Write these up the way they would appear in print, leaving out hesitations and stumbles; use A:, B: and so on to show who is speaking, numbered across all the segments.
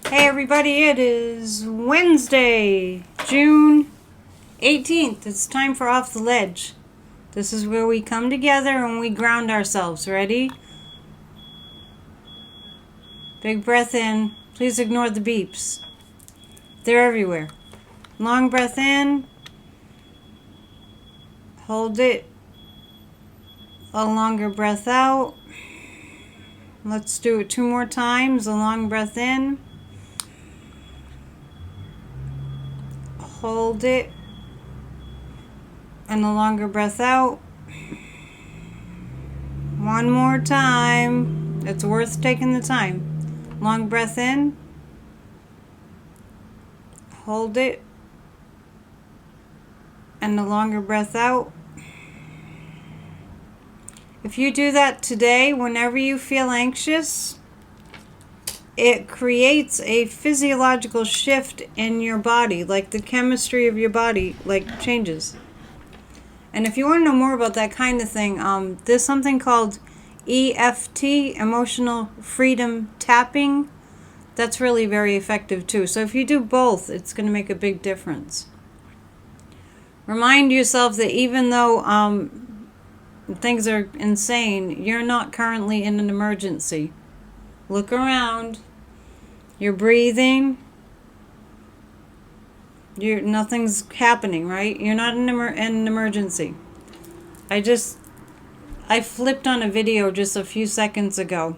A: Hey everybody, it is Wednesday, June 18th. It's time for Off the Ledge. This is where we come together and we ground ourselves. Ready? Big breath in. Please ignore the beeps. They're everywhere. Long breath in. Hold it. A longer breath out. Let's do it 2 more times. A long breath in. Hold it. And a longer breath out. 1 more time. It's worth taking the time. Long breath in. Hold it. And a longer breath out. If you do that today, whenever you feel anxious, it creates a physiological shift in your body, like the chemistry of your body changes. And if you want to know more about that kind of thing, there's something called EFT, Emotional Freedom Tapping. That's really very effective too. So if you do both, it's going to make a big difference. Remind yourself that even though things are insane, you're not currently in an emergency. Look around. You're breathing. Nothing's happening, right? You're not in an emergency. I flipped on a video just a few seconds ago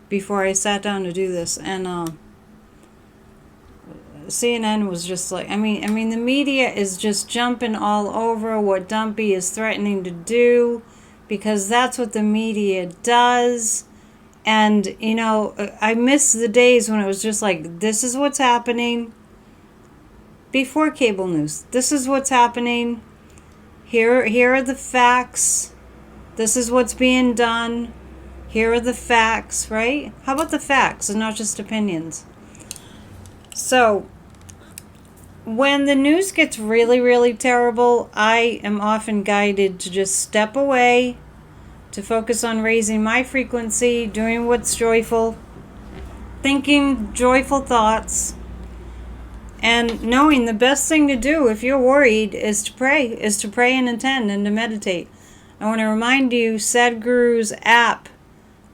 A: before I sat down to do this, and CNN was just like, I mean, the media is just jumping all over what Dumpy is threatening to do, because that's what the media does. And, I miss the days when it was just like, this is what's happening before cable news. This is what's happening. Here are the facts. This is what's being done. Here are the facts, right? How about the facts and not just opinions? So, when the news gets really, really terrible, I am often guided to just step away, to focus on raising my frequency, doing what's joyful, thinking joyful thoughts, and knowing the best thing to do if you're worried is to pray and intend and to meditate. I want to remind you, Sadhguru's app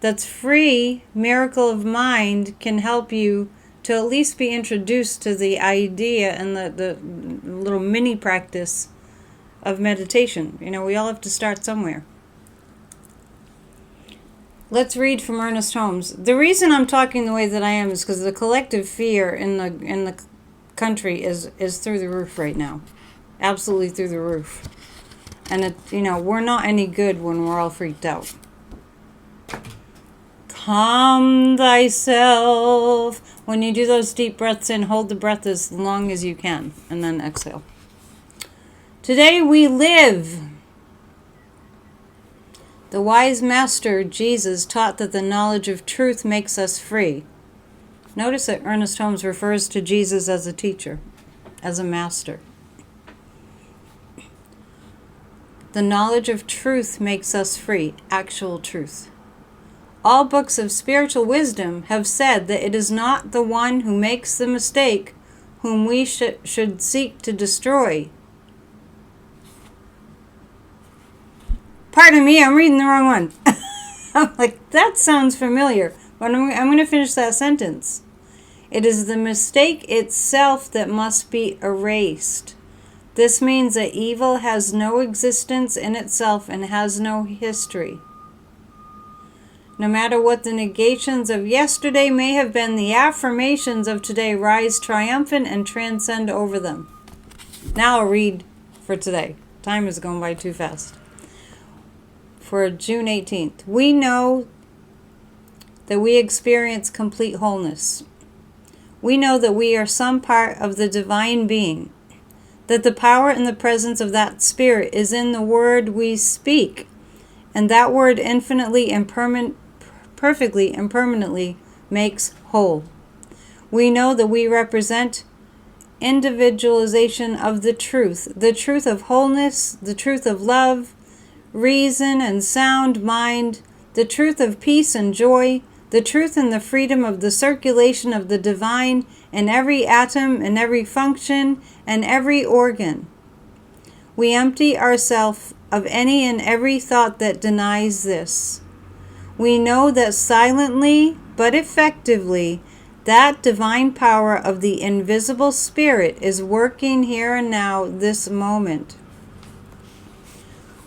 A: that's free, Miracle of Mind, can help you to at least be introduced to the idea and the little mini practice of meditation. We all have to start somewhere. Let's read from Ernest Holmes. The reason I'm talking the way that I am is because the collective fear in the country is through the roof right now. Absolutely through the roof. And we're not any good when we're all freaked out. Calm thyself. When you do those deep breaths in, hold the breath as long as you can, and then exhale. Today we live. The wise master, Jesus, taught that the knowledge of truth makes us free. Notice that Ernest Holmes refers to Jesus as a teacher, as a master. The knowledge of truth makes us free, actual truth. All books of spiritual wisdom have said that it is not the one who makes the mistake whom we should seek to destroy. Pardon me, I'm reading the wrong one. I'm like, that sounds familiar, but I'm going to finish that sentence. It is the mistake itself that must be erased. This means that evil has no existence in itself and has no history. No matter what the negations of yesterday may have been, the affirmations of today rise triumphant and transcend over them. Now I'll read for today. Time is going by too fast. For June 18th, we know that we experience complete wholeness. We know that we are some part of the divine being, that the power and the presence of that spirit is in the word we speak, and that word infinitely and perfectly and permanently makes whole. We know that we represent individualization of the truth of wholeness, the truth of love, reason and sound mind, the truth of peace and joy, the truth and the freedom of the circulation of the divine in every atom and every function and every organ. We empty ourselves of any and every thought that denies this. We know that silently but effectively that divine power of the invisible spirit is working here and now, this moment.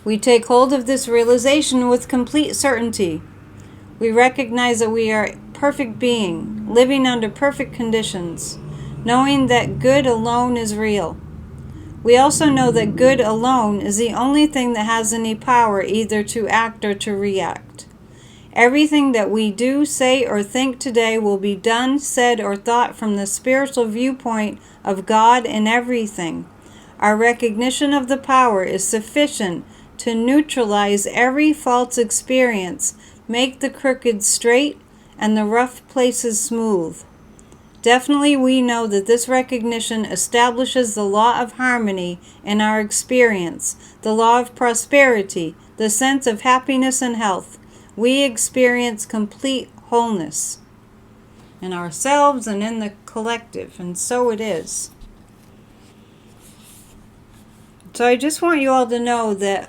A: We take hold of this realization with complete certainty. We recognize that we are a perfect being, living under perfect conditions, knowing that good alone is real. We also know that good alone is the only thing that has any power either to act or to react. Everything that we do, say, or think today will be done, said, or thought from the spiritual viewpoint of God in everything. Our recognition of the power is sufficient to neutralize every false experience, make the crooked straight, and the rough places smooth. Definitely we know that this recognition establishes the law of harmony in our experience, the law of prosperity, the sense of happiness and health. We experience complete wholeness in ourselves and in the collective, and so it is. So I just want you all to know that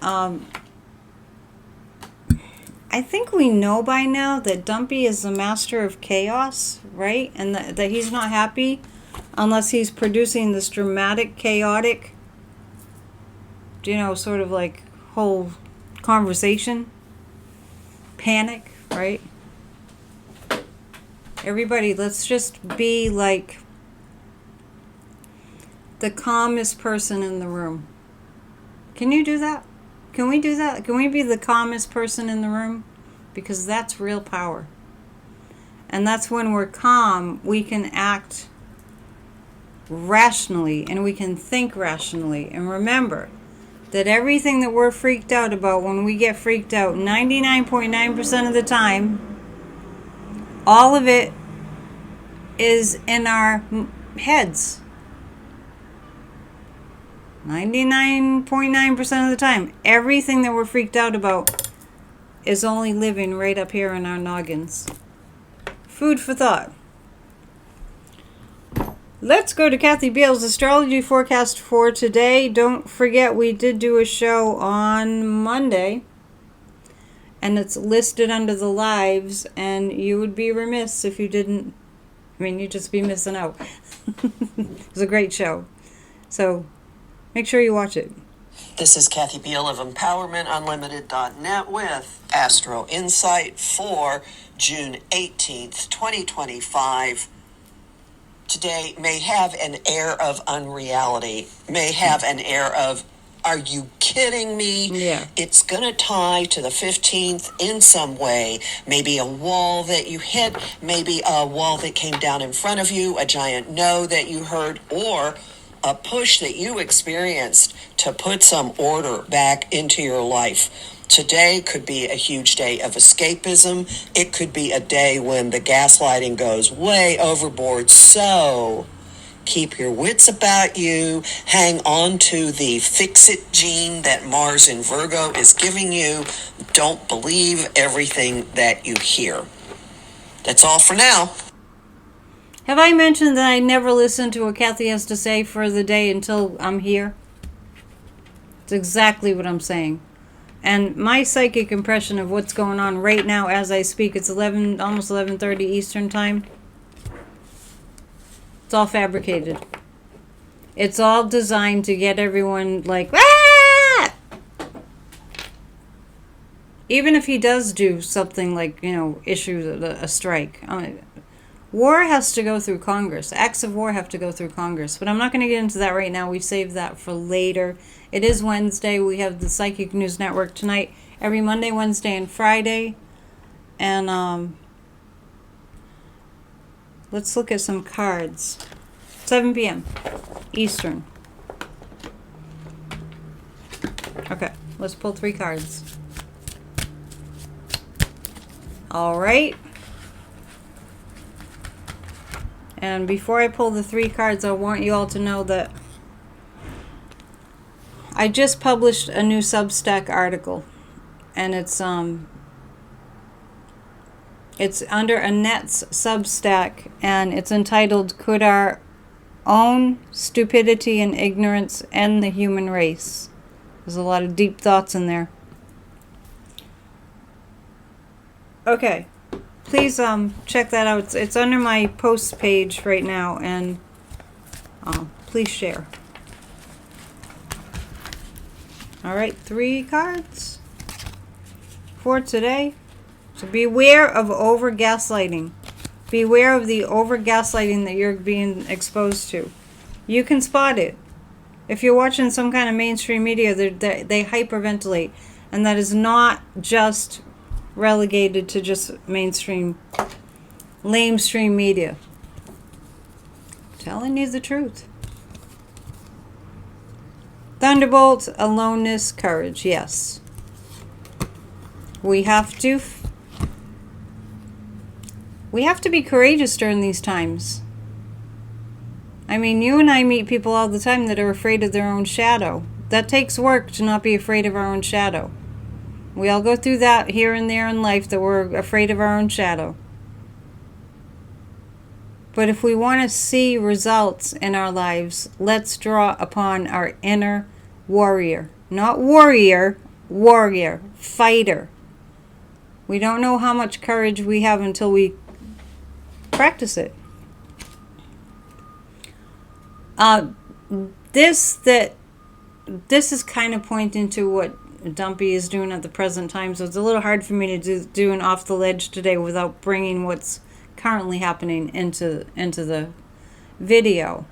A: I think we know by now that Dumpy is the master of chaos, right? And that he's not happy unless he's producing this dramatic, chaotic, sort of like whole conversation. Panic, right? Everybody, let's just be like the calmest person in the room. Can you do that? Can we do that? Can we be the calmest person in the room? Because that's real power. And that's when we're calm, we can act rationally and we can think rationally. And remember that everything that we're freaked out about, when we get freaked out, 99.9% of the time, all of it is in our heads. 99.9% of the time, everything that we're freaked out about is only living right up here in our noggins. Food for thought. Let's go to Kathy Beale's astrology forecast for today. Don't forget, we did do a show on Monday, and it's listed under the lives, and you would be remiss if you didn't. You'd just be missing out. It was a great show. So make sure you watch it.
B: This is Kathy Beale of EmpowermentUnlimited.net with Astro Insight for June 18th, 2025. Today may have an air of unreality, may have an air of, are you kidding me?
A: Yeah.
B: It's going to tie to the 15th in some way. Maybe a wall that you hit, maybe a wall that came down in front of you, a giant no that you heard, or a push that you experienced to put some order back into your life. Today could be a huge day of escapism. It could be a day when the gaslighting goes way overboard. So keep your wits about you. Hang on to the fix-it gene that Mars in Virgo is giving you. Don't believe everything that you hear. That's all for now.
A: Have I mentioned that I never listen to what Kathy has to say for the day until I'm here? It's exactly what I'm saying. And my psychic impression of what's going on right now as I speak, it's almost 11:30 Eastern time. It's all fabricated. It's all designed to get everyone like, ah! Even if he does do something like, issue a strike. War has to go through Congress. Acts of war have to go through Congress. But I'm not going to get into that right now. We saved that for later. It is Wednesday. We have the Psychic News Network tonight, every Monday, Wednesday, and Friday. And let's look at some cards. 7 p.m. Eastern. Okay, let's pull 3 cards. All right. And before I pull the 3 cards, I want you all to know that I just published a new Substack article. And it's It's under Annette's Substack, and it's entitled "Could Our Own Stupidity and Ignorance End the Human Race?" There's a lot of deep thoughts in there. Okay, please check that out. It's under my posts page right now, and please share. All right, 3 cards for today. So beware of over gaslighting. Beware of the over gaslighting that you're being exposed to. You can spot it. If you're watching some kind of mainstream media, they hyperventilate, and that is not just relegated to just mainstream, lamestream media. Telling you the truth. Thunderbolt, aloneness, courage. Yes. We have to be courageous during these times. I mean, you and I meet people all the time that are afraid of their own shadow. That takes work to not be afraid of our own shadow. We all go through that here and there in life, that we're afraid of our own shadow. But if we want to see results in our lives, let's draw upon our inner warrior. Not warrior, warrior, fighter. We don't know how much courage we have until we practice it. This is kind of pointing to what Dumpy is doing at the present time, so it's a little hard for me to do an off the ledge today without bringing what's currently happening into the video.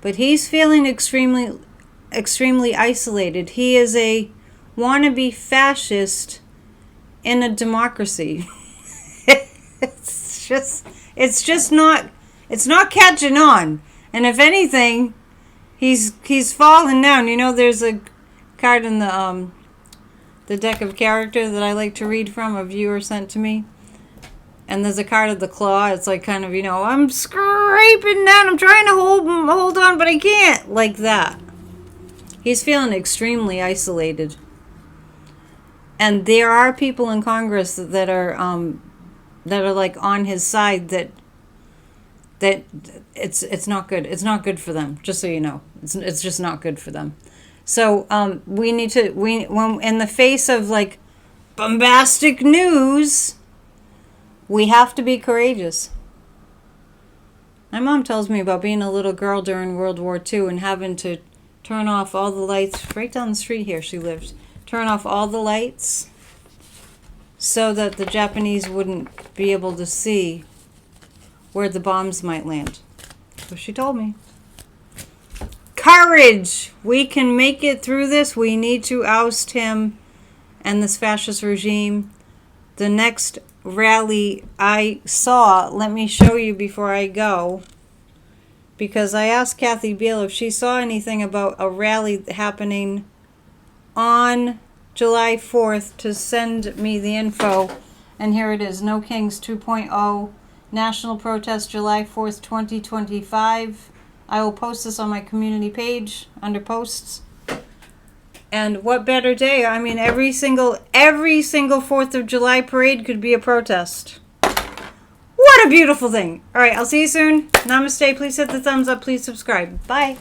A: But he's feeling extremely isolated. He is a wannabe fascist in a democracy. it's not catching on. And if anything, he's fallen down. You know, there's a card in the deck of character that I like to read from, a viewer sent to me. And there's a card of the claw. It's like kind of, you know, I'm scraping down. I'm trying to hold on, but I can't. Like that. He's feeling extremely isolated. And there are people in Congress that are like on his side that it's not good. It's not good for them. Just so you know, it's just not good for them. So when in the face of like bombastic news, we have to be courageous. My mom tells me about being a little girl during World War II and having to turn off all the lights right down the street here. She lived. Turn off all the lights so that the Japanese wouldn't be able to see where the bombs might land. So she told me. Courage! We can make it through this. We need to oust him and this fascist regime. The next rally I saw, let me show you before I go, because I asked Kathy Beale if she saw anything about a rally happening on July 4th to send me the info. And here it is. No Kings 2.0 National Protest July 4th, 2025. I will post this on my community page under posts. And what better day? I mean, every single 4th of July parade could be a protest. What a beautiful thing. All right, I'll see you soon. Namaste. Please hit the thumbs up. Please subscribe. Bye.